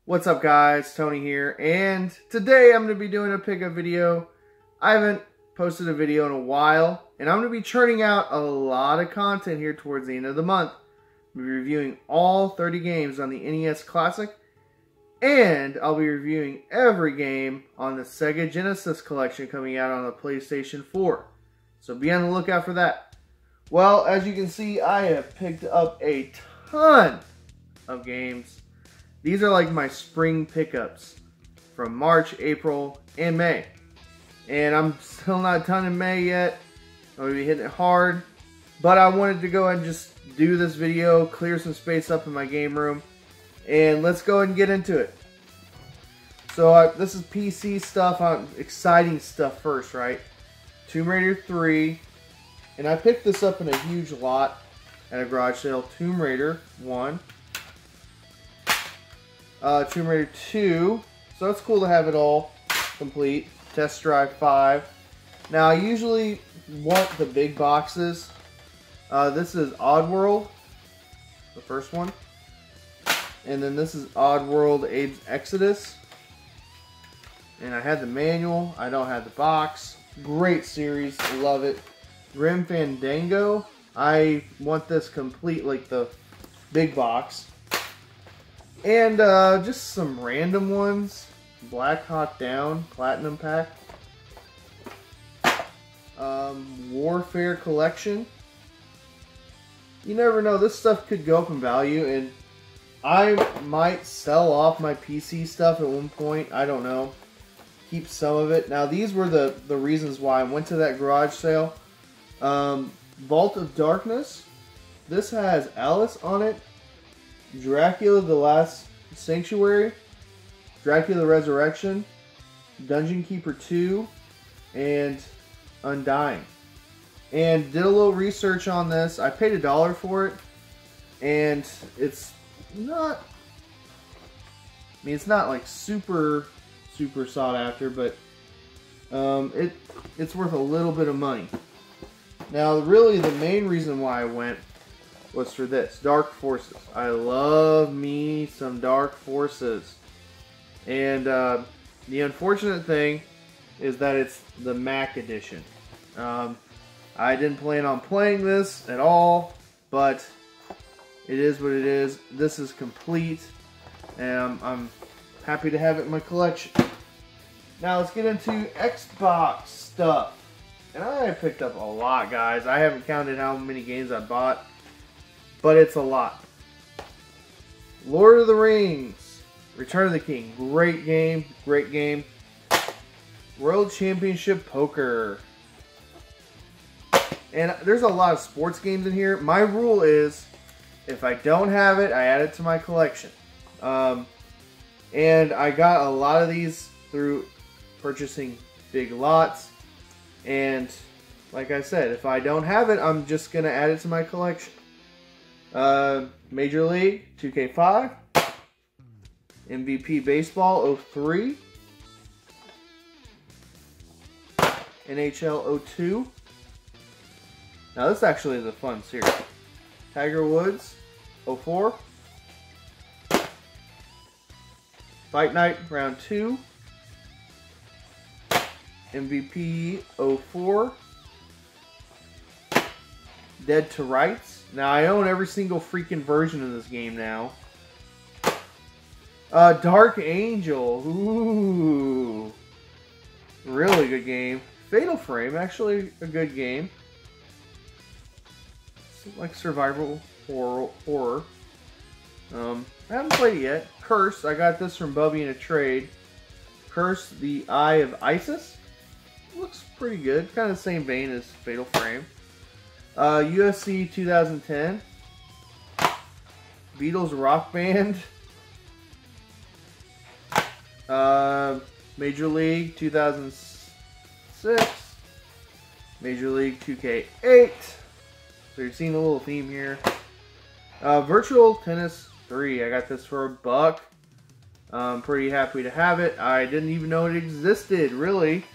What's up guys, Tony here, and today I'm going to be doing a pickup video. I haven't posted a video in a while, and I'm going to be churning out a lot of content here towards the end of the month. I'll be reviewing all 30 games on the NES Classic, and I'll be reviewing every game on the Sega Genesis collection coming out on the PlayStation 4. So be on the lookout for that. Well, as you can see, I have picked up a ton of games. These are like my spring pickups from March, April, and May. And I'm still not done in May yet. I'm going to be hitting it hard. But I wanted to go ahead and just do this video, clear some space up in my game room. And let's go ahead and get into it. So this is PC stuff, exciting stuff first, right? Tomb Raider 3. And I picked this up in a huge lot at a garage sale. Tomb Raider 1. Tomb Raider 2, so it's cool to have it all complete. Test Drive 5. Now I usually want the big boxes. This is Oddworld, the first one, and then this is Oddworld Abe's Exodus. And I had the manual, I don't have the box. Great series, love it. Grim Fandango, I want this complete, like the big box. And just some random ones. Black Hawk Down Platinum Pack. Warfare Collection. You never know, this stuff could go up in value, and I might sell off my PC stuff at one point. I don't know. Keep some of it. Now these were the reasons why I went to that garage sale. Vault of Darkness. This has Alice on it. Dracula the Last Sanctuary, Dracula Resurrection, Dungeon Keeper 2, and Undying. And did a little research on this. I paid $1 for it, and it's not, I mean, it's not like super sought after, but it's worth a little bit of money. Now really the main reason why I went was for this, Dark Forces. I love me some Dark Forces. And the unfortunate thing is that it's the Mac edition. I didn't plan on playing this at all, but it is what it is. This is complete, and I'm happy to have it in my collection. Now let's get into Xbox stuff. And I picked up a lot, guys. I haven't counted how many games I bought, but it's a lot. Lord of the Rings, Return of the King. Great game, great game. World Championship Poker. And there's a lot of sports games in here. My rule is, if I don't have it, I add it to my collection. And I got a lot of these through purchasing big lots. And like I said, if I don't have it, I'm just going to add it to my collection. Major League 2K5, MVP Baseball 03, NHL 02. Now this actually is a fun series. Tiger Woods 04, Fight Night Round 2, MVP 04, Dead to Rights. Now, I own every single freaking version of this game now. Dark Angel. Ooh. Really good game. Fatal Frame. Actually a good game. It's like survival horror. I haven't played it yet. Curse. I got this from Bubby in a trade. Curse, the Eye of Isis. Looks pretty good. Kind of the same vein as Fatal Frame. UFC 2010, Beatles Rock Band, Major League 2006, Major League 2K8, so you're seeing a little theme here. Virtual Tennis 3, I got this for $1. I'm pretty happy to have it. I didn't even know it existed, really,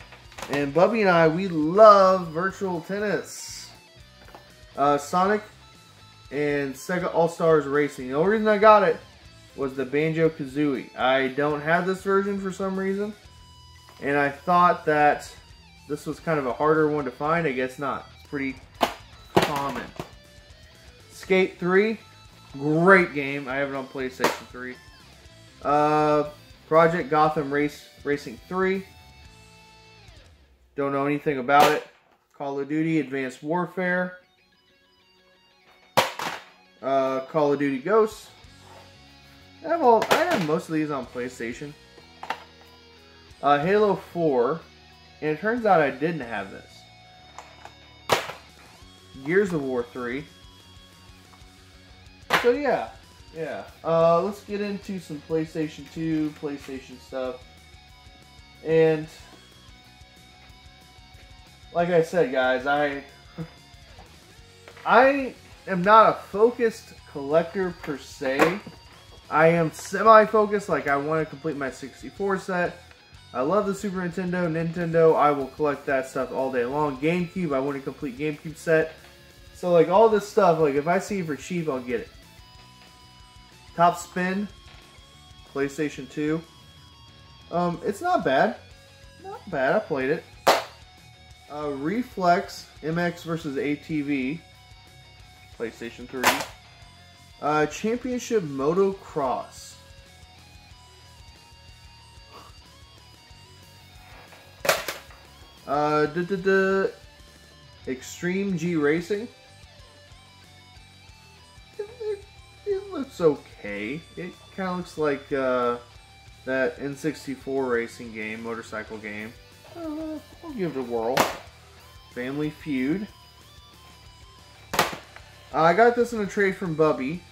and Bubby and I, we love Virtual Tennis. Sonic and Sega All-Stars Racing. The only reason I got it was the Banjo-Kazooie. I don't have this version for some reason, and I thought that this was kind of a harder one to find. I guess not. It's pretty common. Skate 3, great game. I have it on PlayStation 3. Project Gotham Racing 3. Don't know anything about it. Call of Duty Advanced Warfare. Call of Duty Ghosts. I have most of these on PlayStation. Halo 4. And it turns out I didn't have this. Gears of War 3. So yeah. Let's get into some PlayStation 2, PlayStation stuff. And like I said, guys, I am not a focused collector per se. I am semi-focused, like I want to complete my 64 set. I love the Super Nintendo. I will collect that stuff all day long. GameCube, I want to complete GameCube set. So like all this stuff, like if I see it for cheap, I'll get it. Top Spin, PlayStation 2. It's not bad. Not bad, I played it. Reflex, MX vs. ATV, PlayStation 3. Championship Motocross. Extreme G Racing. It looks okay. It kind of looks like that N64 racing game, motorcycle game. I'll give it a whirl. Family Feud. I got this in a trade from Bubby.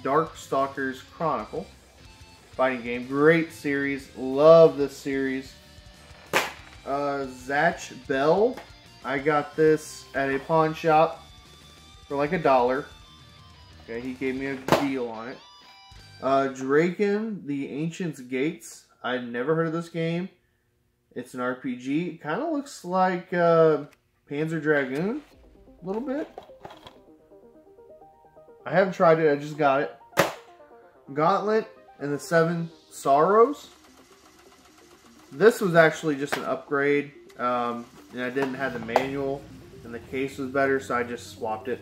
Darkstalkers Chronicle. Fighting game. Great series. Love this series. Zatch Bell. I got this at a pawn shop for like $1. Okay, he gave me a deal on it. Draken, The Ancient's Gates. I'd never heard of this game. It's an RPG. It kind of looks like Panzer Dragoon a little bit. I haven't tried it. I just got it. Gauntlet and the Seven Sorrows. This was actually just an upgrade. And I didn't have the manual. And the case was better, so I just swapped it.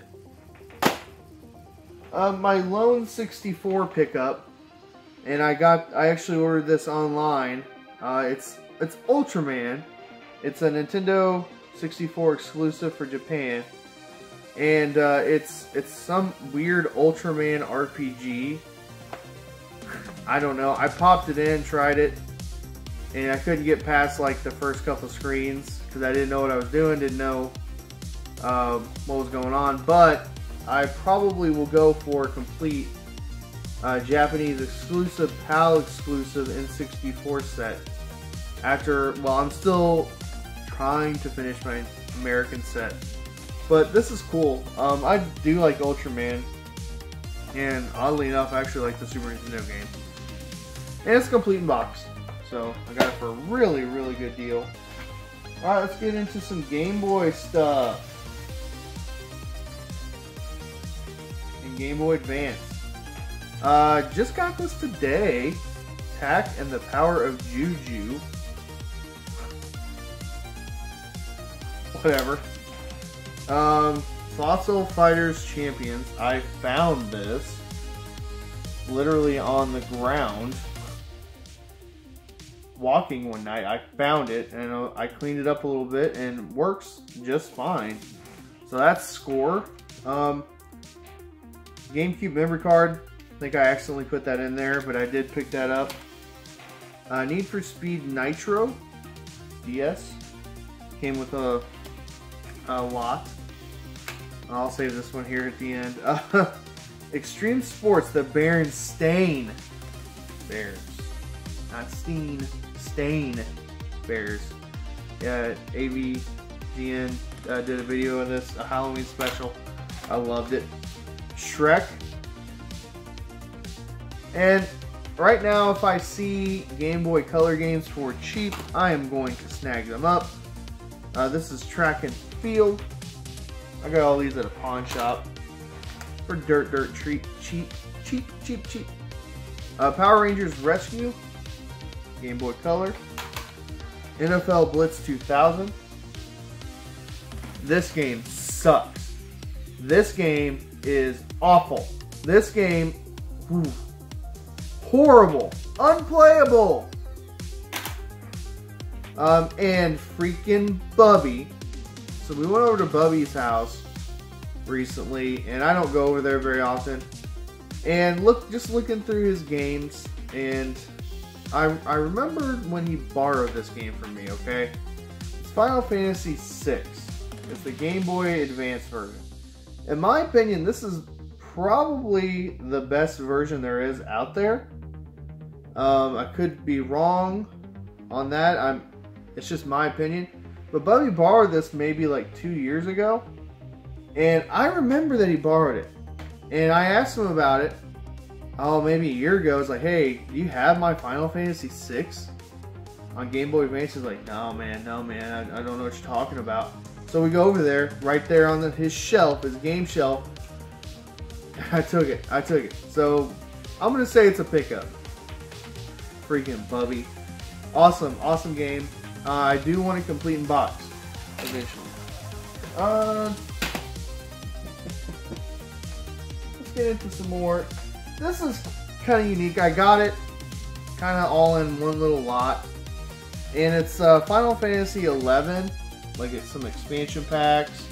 My Lone 64 pickup. And I actually ordered this online. It's Ultraman. It's a Nintendo 64 exclusive for Japan. And it's some weird Ultraman RPG. I don't know. I popped it in, tried it, and I couldn't get past like the first couple screens because I didn't know what I was doing, didn't know what was going on. But I probably will go for a complete Japanese exclusive, PAL exclusive N64 set. Well, I'm still trying to finish my American set. But this is cool. I do like Ultraman. And oddly enough, I actually like the Super Nintendo game. And it's complete in box. So I got it for a really, really good deal. Alright, let's get into some Game Boy stuff. And Game Boy Advance. Just got this today. Tak and the Power of Juju. Whatever. Fossil Fighters Champions. I found this literally on the ground walking one night. I found it and I cleaned it up a little bit and it works just fine. So that's Score. GameCube memory card. I think I accidentally put that in there, but I did pick that up. Need for Speed Nitro DS. Came with a lot. I'll save this one here at the end. Extreme Sports, the Berenstain Bears. Not Steen, Stain Bears. Yeah, AVGN did a video of this, a Halloween special. I loved it. Shrek. And right now, if I see Game Boy Color games for cheap, I am going to snag them up. This is Track and Field. I got all these at a pawn shop for cheap. Power Rangers Rescue, Game Boy Color. NFL Blitz 2000. This game sucks. This game is awful. This game, horrible, unplayable. And freaking Bubby. So we went over to Bubby's house recently, and I don't go over there very often. And just looking through his games, and I remember when he borrowed this game from me, okay? It's Final Fantasy VI. It's the Game Boy Advance version. In my opinion, this is probably the best version there is out there. I could be wrong on that. It's just my opinion. But Bubby borrowed this maybe like 2 years ago. And I remember that he borrowed it. And I asked him about it. Oh, maybe a year ago. I was like, hey, do you have my Final Fantasy VI on Game Boy Advance? He's like, no man, I don't know what you're talking about. So we go over there, right there on his shelf, his game shelf. I took it. So I'm going to say it's a pickup. Freaking Bubby. Awesome game. I do want to complete in box eventually. Let's get into some more. This is kind of unique. I got it kind of all in one little lot. And it's Final Fantasy 11. Like it's some expansion packs.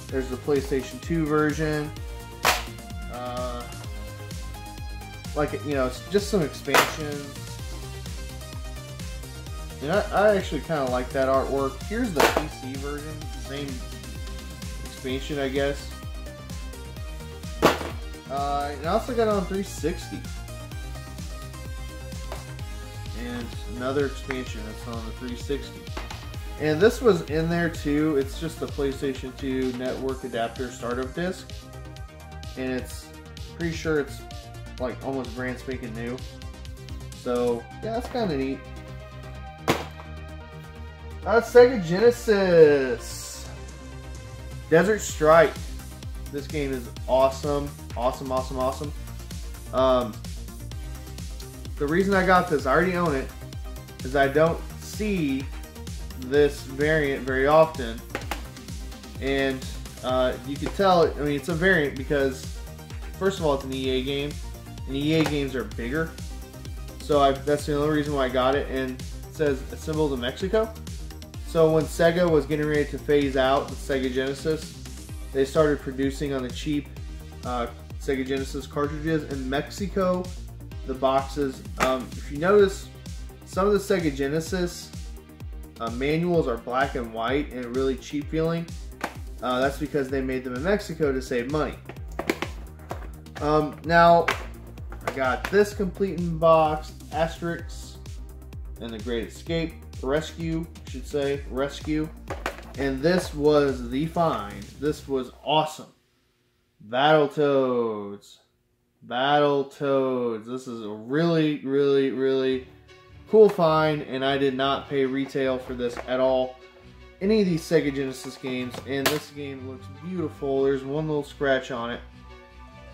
There's the PlayStation 2 version. Like, you know, it's just some expansions. And I actually kind of like that artwork. Here's the PC version. Same expansion, I guess. And I also got it on 360. And another expansion that's on the 360. And this was in there too. It's just the PlayStation 2 network adapter startup disc. And it's pretty sure it's like almost brand spanking new. So yeah, that's kind of neat. Sega Genesis Desert Strike. This game is awesome. The reason I got this, I already own it, is I don't see this variant very often. And you can tell, I mean, it's a variant because, first of all, it's an EA game, and EA games are bigger. So that's the only reason why I got it. And it says assembled in Mexico. So when Sega was getting ready to phase out the Sega Genesis, they started producing on the cheap Sega Genesis cartridges in Mexico. The boxes, if you notice, some of the Sega Genesis manuals are black and white and really cheap feeling. That's because they made them in Mexico to save money. Now, I got this complete in box, Asterix, and the Great Escape, Rescue, I should say, Rescue. And this was the find. This was awesome. Battletoads. This is a really cool find, and I did not pay retail for this at all. Any of these Sega Genesis games, and this game looks beautiful. There's one little scratch on it.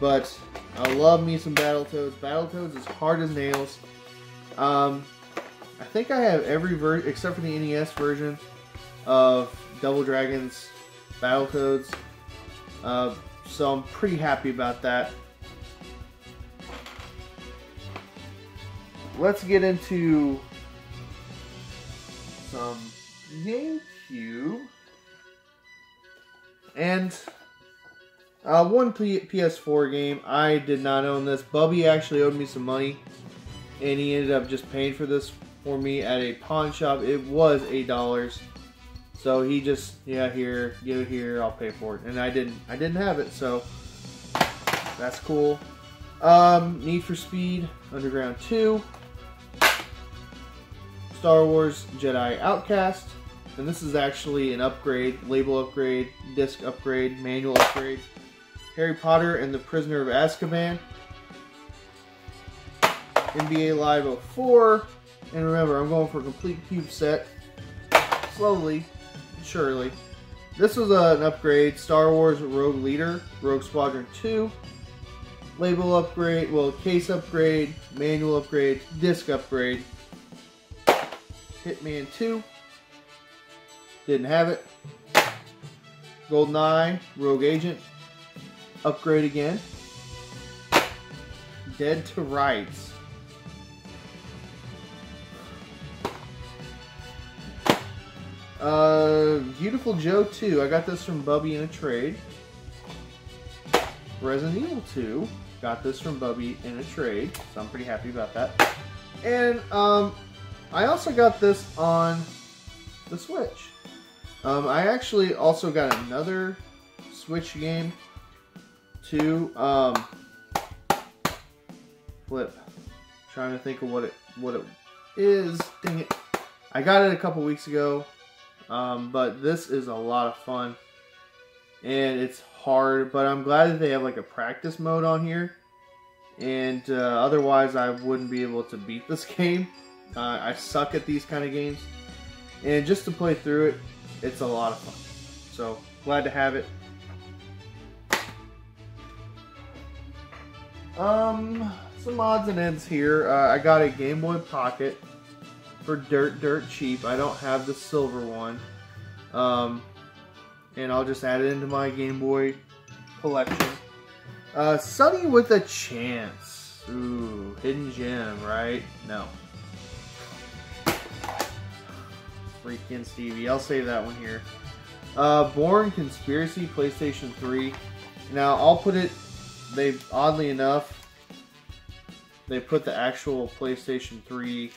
But I love me some Battletoads. Battletoads is hard as nails. I think I have every version except for the NES version of Double Dragon's Battletoads. So I'm pretty happy about that. Let's get into some GameCube. And one PS4 game. I did not own this. Bubby actually owed me some money, and he ended up just paying for this for me at a pawn shop. It was $8. So he just, yeah, here, give it here, I'll pay for it. And I didn't have it, so that's cool. Need for Speed Underground 2. Star Wars Jedi Outcast. And this is actually an upgrade, label upgrade, disc upgrade, manual upgrade. Harry Potter and the Prisoner of Azkaban. NBA Live 04. And remember, I'm going for a complete cube set. Slowly, surely. This was an upgrade. Star Wars Rogue Leader, Rogue Squadron 2. label upgrade, well, case upgrade, manual upgrade, disc upgrade. Hitman 2. Didn't have it. GoldenEye, Rogue Agent. Upgrade again. Dead to Rights. Beautiful Joe 2. I got this from Bubby in a trade. Resident Evil 2. Got this from Bubby in a trade, so I'm pretty happy about that. And I also got this on the Switch. I actually also got another Switch game too. Flip. Trying to think of what it is. Dang it! I got it a couple weeks ago, but this is a lot of fun, and it's hard. But I'm glad that they have like a practice mode on here, and otherwise I wouldn't be able to beat this game. I suck at these kind of games, and just to play through it, it's a lot of fun. So glad to have it. Some odds and ends here. I got a Game Boy Pocket for dirt cheap. I don't have the silver one, and I'll just add it into my Game Boy collection. Sunny with a Chance. Ooh, hidden gem, right? No. Freaking Stevie. I'll save that one here. Bourne Conspiracy, PlayStation 3. Now, I'll put it... oddly enough, they put the actual PlayStation 3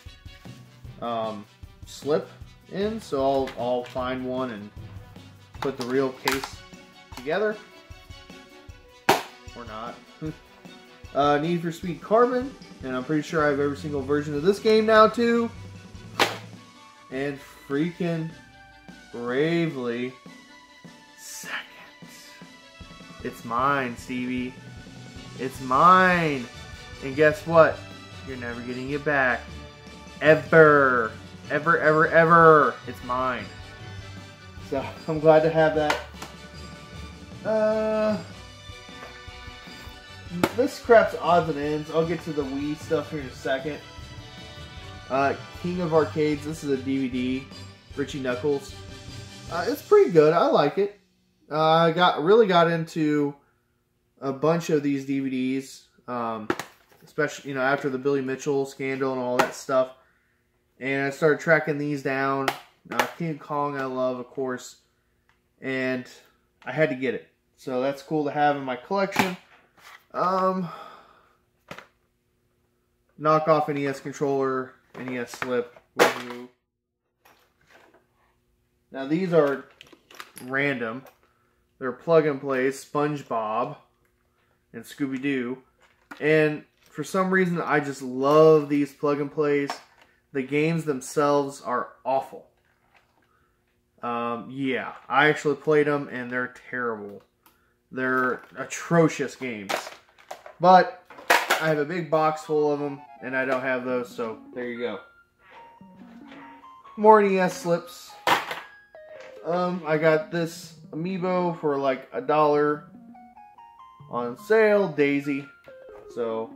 slip in, so I'll find one and put the real case together. Or not. Need for Speed Carbon, and I'm pretty sure I have every single version of this game now too. And freaking Bravely Second. It's mine, Stevie. It's mine. And guess what? You're never getting it back. Ever. Ever, ever, ever. It's mine. So, I'm glad to have that. This crap's odds and ends. I'll get to the Wii stuff here in a second. King of Arcades. This is a DVD. Richie Knuckles. It's pretty good. I like it. I really got into a bunch of these DVDs, especially after the Billy Mitchell scandal and all that stuff. And I started tracking these down. King Kong, I love, of course, and I had to get it. So that's cool to have in my collection. Knockoff NES controller, NES slip. Woohoo. Now these are random. They're plug and play SpongeBob and Scooby-Doo. And for some reason, I just love these plug and plays. The games themselves are awful. Yeah, I actually played them and they're terrible. They're atrocious games. But I have a big box full of them and I don't have those, so there you go. More NES slips. I got this Amiibo for like $1 on sale, Daisy. So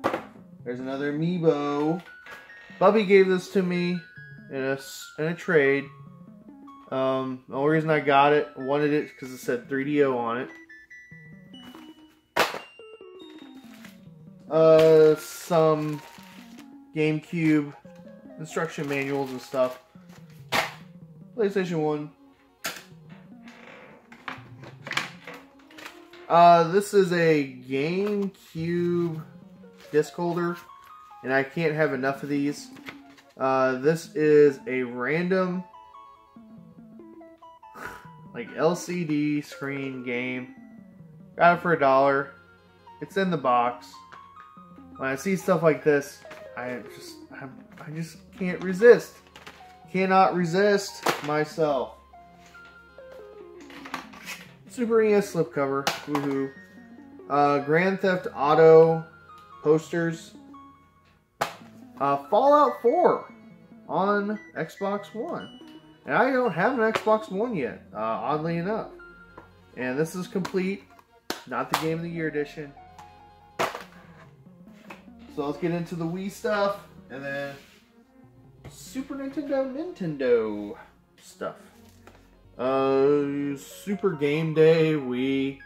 there's another Amiibo. Bubby gave this to me in a trade. The only reason I got it, wanted it because it said 3DO on it. Some GameCube instruction manuals and stuff. PlayStation 1. This is a GameCube disc holder, and I can't have enough of these. This is a random like LCD screen game. Got it for $1. It's in the box. When I see stuff like this, I just can't resist. Cannot resist myself. Super NES slipcover. Woohoo. Grand Theft Auto posters. Fallout 4 on Xbox One. And I don't have an Xbox One yet, oddly enough. And this is complete. Not the Game of the Year edition. So let's get into the Wii stuff, and then Super Nintendo stuff. Super Game Day Wii.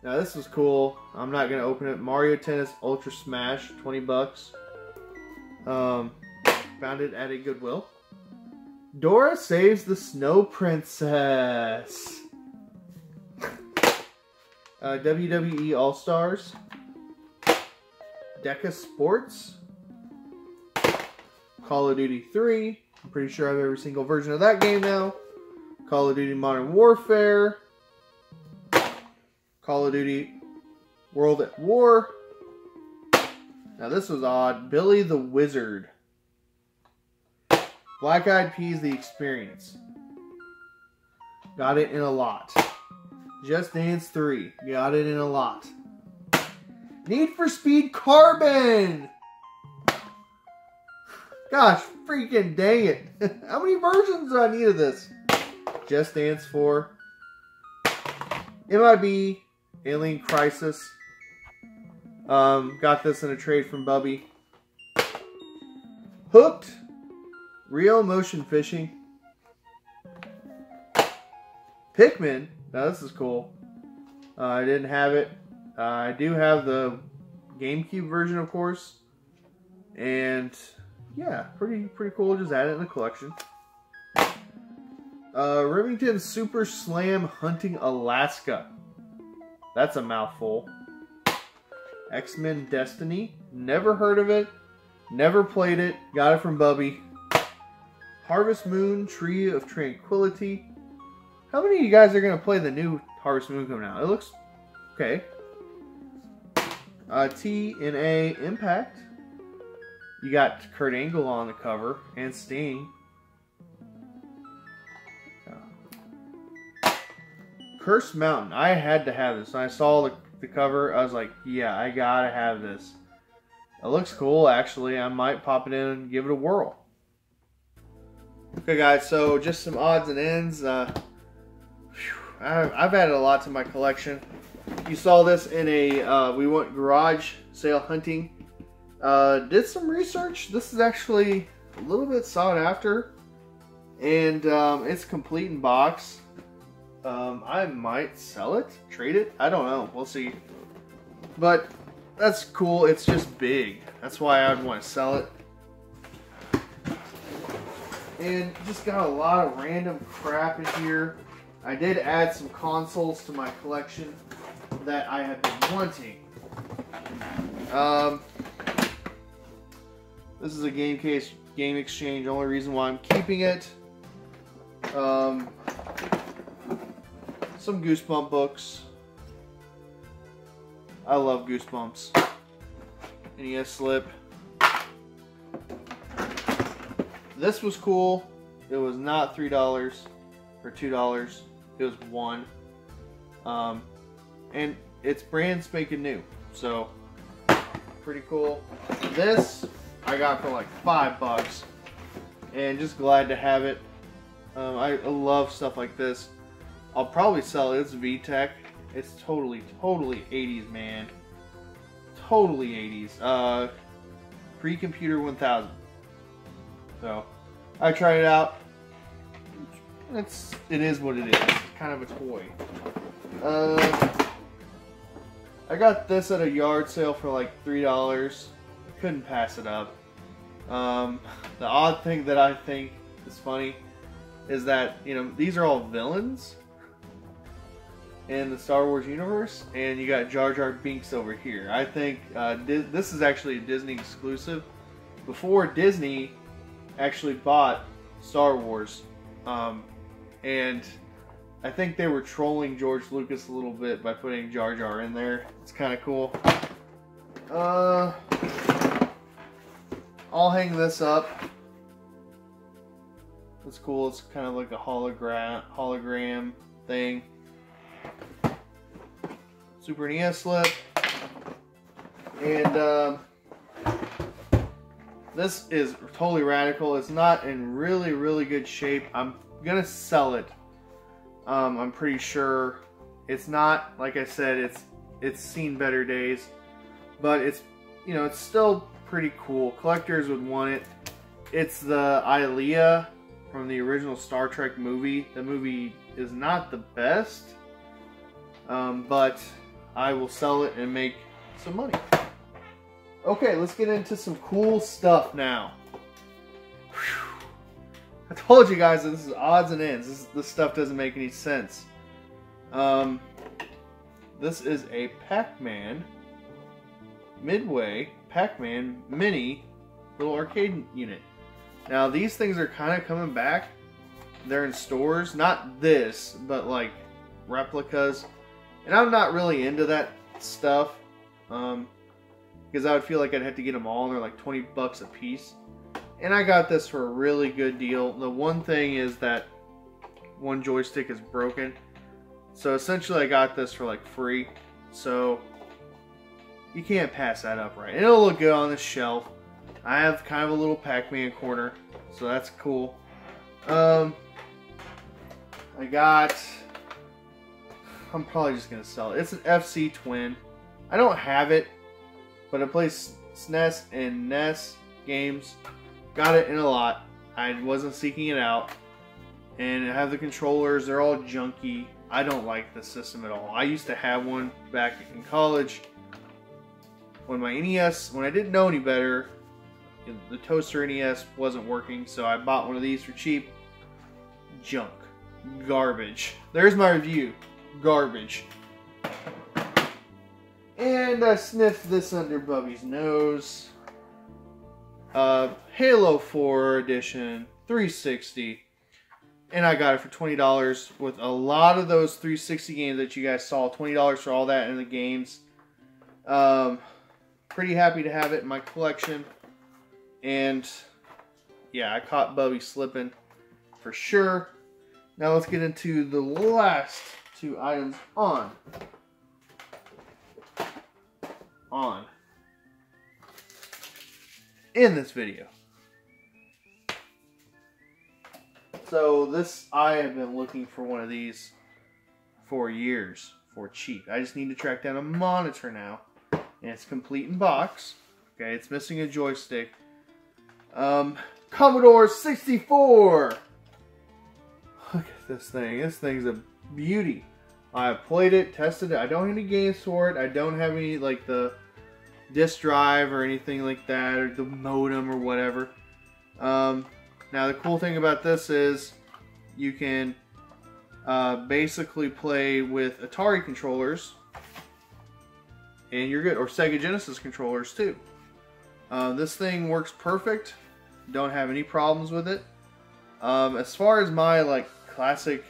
Now this was cool. I'm not gonna open it. Mario Tennis Ultra Smash, $20. Found it at a Goodwill. Dora Saves the Snow Princess. WWE All Stars. Deca Sports. Call of Duty 3. I'm pretty sure I have every single version of that game now. Call of Duty Modern Warfare. Call of Duty World at War. Now this was odd. Billy the Wizard. Black Eyed Peas The Experience. Got it in a lot. Just Dance 3. Got it in a lot. Need for Speed Carbon. Gosh, freaking dang it. How many versions do I need of this? Just Dance 4. MIB. Alien Crisis. Got this in a trade from Bubby. Hooked. Real Motion Fishing. Pikmin. Now this is cool. I didn't have it. I do have the GameCube version, of course. And yeah, pretty cool. Just add it in the collection. Remington Super Slam Hunting Alaska. That's a mouthful. X-Men Destiny. Never heard of it. Never played it. Got it from Bubby. Harvest Moon Tree of Tranquility. How many of you guys are going to play the new Harvest Moon coming out? It looks okay. TNA Impact. You got Kurt Angle on the cover. And Sting. Cursed Mountain. I had to have this. When I saw the cover, I was like, yeah, I gotta have this. It looks cool, actually. I might pop it in and give it a whirl. Okay, guys, so just some odds and ends. I've added a lot to my collection. You saw this in a we went garage sale hunting. Did some research. This is actually a little bit sought after, and it's complete in box. I might sell it, trade it. I don't know. We'll see. But that's cool. It's just big. That's why I would want to sell it. And just got a lot of random crap in here. I did add some consoles to my collection that I have been wanting. This is a Game Exchange. Only reason why I'm keeping it. Some Goosebump books. I love Goosebumps. NES slip. This was cool. It was not $3 or $2. It was $1. And it's brand spanking new. So, pretty cool. This I got for like $5. And just glad to have it. I love stuff like this. I'll probably sell it. It's VTech. It's totally 80s, man. Totally 80s. Pre-Computer 1000. So, I tried it out. It is what it is. It's kind of a toy. I got this at a yard sale for like $3. Couldn't pass it up. The odd thing that I think is funny is that, you know, these are all villains in the Star Wars universe, and you got Jar Jar Binks over here. I think this is actually a Disney exclusive. Before Disney actually bought Star Wars, and I think they were trolling George Lucas a little bit by putting Jar Jar in there. It's kind of cool. I'll hang this up. It's cool. It's kind of like a hologram thing. Super NES slip. And this is totally radical. It's not in really good shape. I'm gonna sell it. I'm pretty sure it's not, like I said, it's It's seen better days, but it's, you know, it's still pretty cool. Collectors would want it. It's the Ilia from the original Star Trek movie. The movie is not the best, but I will sell it and make some money. Okay, let's get into some cool stuff now. Whew. I told you guys that this is odds and ends. This stuff doesn't make any sense. This is a Pac-Man Midway Pac-Man Mini little arcade unit. Now these things are kind of coming back. They're in stores. Not this, but like replicas. And I'm not really into that stuff. Because I would feel like I'd have to get them all, and they're like 20 bucks a piece. And I got this for a really good deal. The one thing is that one joystick is broken. So essentially I got this for like free. So you can't pass that up, right? And it'll look good on the shelf. I have kind of a little Pac-Man corner, so that's cool. I'm probably just going to sell it. It's an FC Twin. I don't have it, but I play SNES and NES games. Got it in a lot. I wasn't seeking it out. And I have the controllers. They're all junky. I don't like the system at all. I used to have one back in college. When my NES, when I didn't know any better, the Toaster NES wasn't working, so I bought one of these for cheap. Junk. Garbage. There's my review. Garbage. And I sniffed this under Bubby's nose. Halo 4 Edition 360. And I got it for $20 with a lot of those 360 games that you guys saw. $20 for all that in the games. Pretty happy to have it in my collection. And yeah, I caught Bubby slipping for sure. Now let's get into the last two items in this video. So this, I have been looking for one of these for years for cheap. I just need to track down a monitor now, and it's complete in box. Okay, it's missing a joystick. Commodore 64. Look at this thing. This thing's a beauty. I've played it, tested it. I don't have any games for it. I don't have any like the disk drive or anything like that, or the modem or whatever. Now the cool thing about this is you can basically play with Atari controllers, and you're good, or Sega Genesis controllers too. This thing works perfect. Don't have any problems with it. As far as my like classic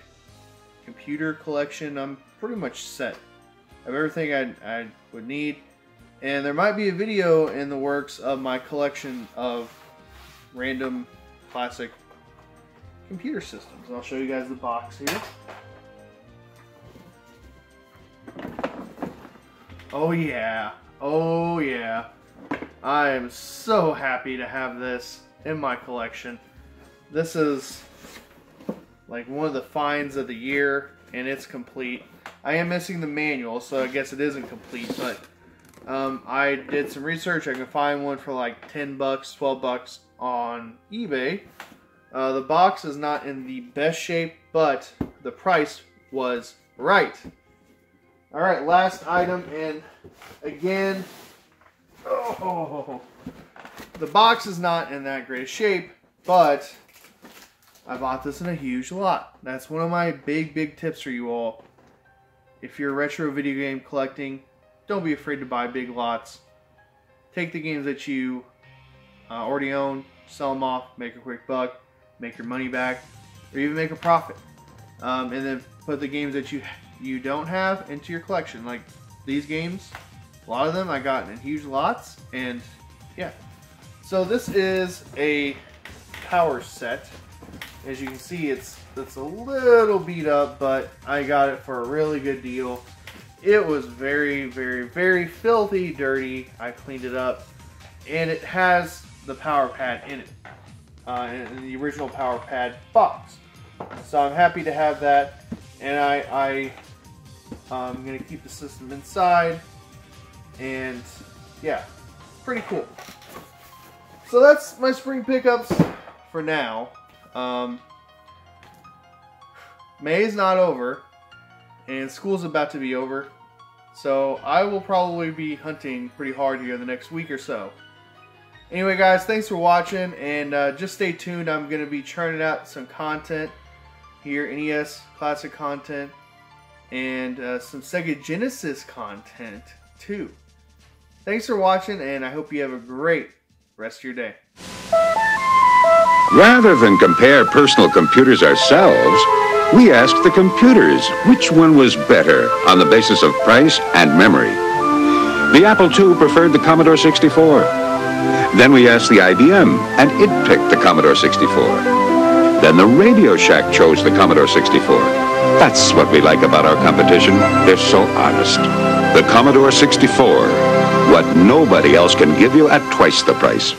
computer collection, I'm pretty much set. I have everything I would need. And there might be a video in the works of my collection of random classic computer systems. And I'll show you guys the box here. Oh yeah. Oh yeah. I am so happy to have this in my collection. This is like one of the finds of the year, and it's complete. I am missing the manual, so I guess it isn't complete, but I did some research. I can find one for like 10 bucks, 12 bucks on eBay. The box is not in the best shape, but the price was right. Alright, last item, and again, oh, the box is not in that great shape, but I bought this in a huge lot. That's one of my big tips for you all. If you're retro video game collecting, don't be afraid to buy big lots. Take the games that you already own, sell them off, make a quick buck, make your money back, or even make a profit. And then put the games that you don't have into your collection. Like these games, a lot of them I got in huge lots, and yeah. So this is a power set. As you can see, it's a little beat up, but I got it for a really good deal. It was very filthy dirty. I cleaned it up, and it has the power pad in it, in the original power pad box. So I'm happy to have that, and I I'm going to keep the system inside, and yeah, pretty cool. So that's my spring pickups for now. May is not over, and school's about to be over, so I will probably be hunting pretty hard here the next week or so. Anyway guys, thanks for watching, and just stay tuned. I'm going to be churning out some content here, NES Classic content, and some Sega Genesis content too. Thanks for watching, and I hope you have a great rest of your day. Rather than compare personal computers ourselves, we asked the computers which one was better on the basis of price and memory. The Apple II preferred the Commodore 64. Then we asked the IBM, and it picked the Commodore 64. Then the Radio Shack chose the Commodore 64. That's what we like about our competition. They're so honest. The Commodore 64, what nobody else can give you at twice the price.